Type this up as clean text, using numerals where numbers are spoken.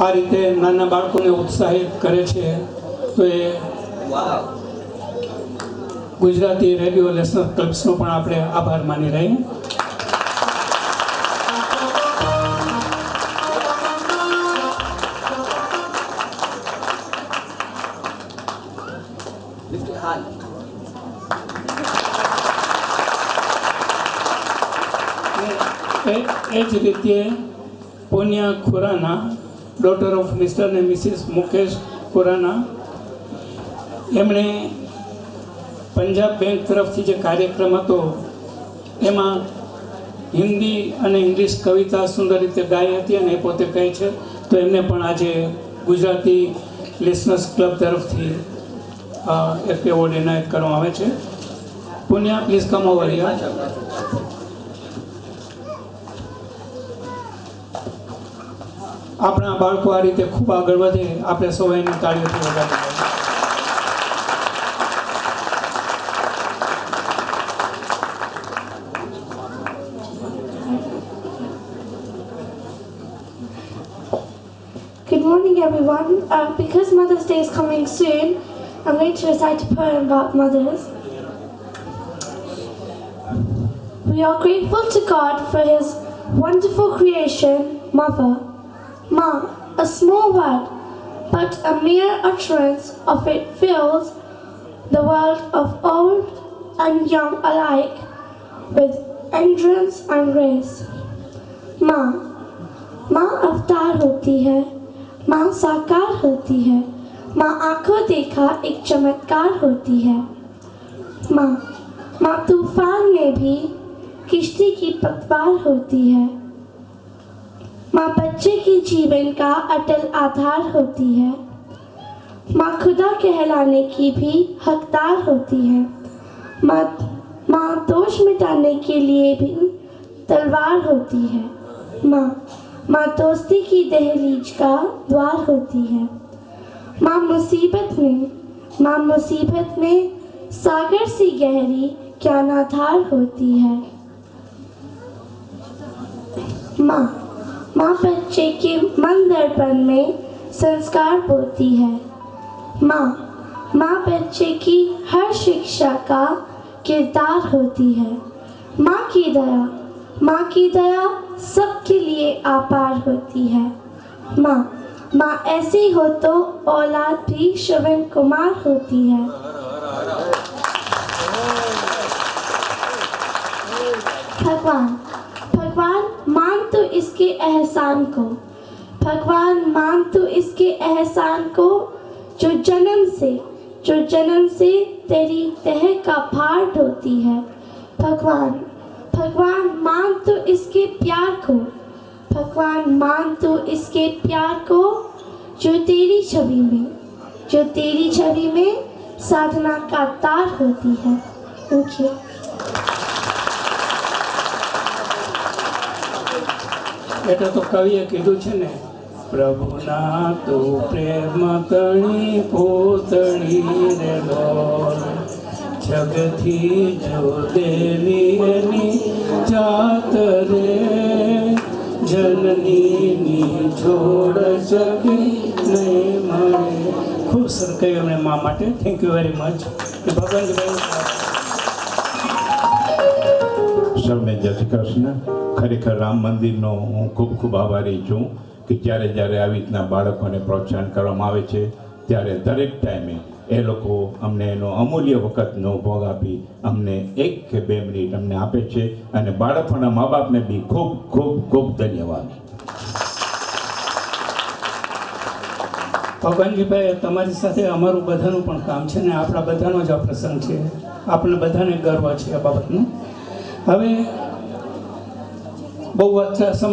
આ રીતે નાના બાળકોને ઉત્સાહિત કરે છે તો એ ગુજરાતી રેડિયો લેસનર્સ ક્લબ્સનો પણ આપણે આભાર માની રહીએ. એ જ રીતે પોનિયા ખુરાના, ડોટર ઓફ મિસ્ટર અને મિસિસ મુકેશ ખુરાના, એમણે પંજાબ બેંક તરફથી જે કાર્યક્રમ હતો એમાં હિન્દી અને ઇંગ્લિશ કવિતા સુંદર રીતે ગાઈ હતી અને એ પોતે કહે છે, તો એમને પણ આજે ગુજરાતી લિસનર્સ ક્લબ તરફથી એક એવોર્ડ એનાયત કરવામાં આવે છે. પુણ્યા, પ્લીઝ કમ ઓવર હિયર. આપણા બાળકો આ રીતે ખૂબ આગળ વધે, આપણે સૌ એની તાળીઓથી વધારી. Good morning, everyone. Because Mother's Day is coming soon, I'm going to recite a poem about mothers. We are grateful to God for His wonderful creation, Mother. Ma, a small word, but a mere utterance of it fills the world of old and young alike with endurance and grace. माँ माँ अवतार होती है, माँ साकार होती है, माँ आंखों देखा एक चमत्कार होती है. माँ माँ तूफान में भी किश्ती की पतवार होती है. माँ बच्चे के जीवन का अटल आधार होती है. माँ खुदा कहलाने की भी हकदार होती है. माँ दोष मिटाने के लिए भी तलवार होती है. माँ दोस्ती की दहलीज का द्वार होती है. माँ मुसीबत में सागर सी गहरी ज्ञानाधार होती है. माँ बच्चे के मन दर्पण में संस्कार बोती है. माँ बच्चे की हर शिक्षा का किरदार होती है. माँ की दया सबके लिए आपार होती है. माँ ऐसी हो तो औलाद भी श्रवण कुमार होती है. भगवान मान तो इसके एहसान को, भगवान मान तो इसके एहसान को जो जन्म से तेरी तह का भार ढोती है. भगवान मान तो इसके प्यार को, भगवान मान तो इसके प्यार को जो तेरी छवि में साधना का तार होती है. Thank you. એટલે તો કવિએ કીધું છે ને, પ્રભુના તો પ્રેમ તણી પોતળી રે લોલ, જગથી જો દેવી એની જાત રે, જનનીની જોડ સકી નહીં મળે. ખૂબ સરસ કહ્યું એમણે મા માટે. Thank you very much. Bhagwanbhai સૌને જય શ્રી કૃષ્ણ. ખરેખર રામ મંદિરનો હું ખૂબ ખૂબ આભારી છું કે જ્યારે આવી રીતના બાળકોને પ્રોત્સાહન કરવામાં આવે છે ત્યારે દરેક ટાઈમે એ લોકો અમને એનો અમૂલ્ય વખતનો ભોગ આપી અમને 1 કે 2 મિનિટ અમને આપે છે અને બાળકોના મા બાપને બી ખૂબ ખૂબ ખૂબ ધન્યવાદ. ભગવાનજીભાઈ, તમારી સાથે અમારું બધાનું પણ કામ છે ને આપણા બધાનો જ આ પ્રસંગ છે. આપણે બધાને ગર્વ છે આ બાબતનો. હવે બહુ સમય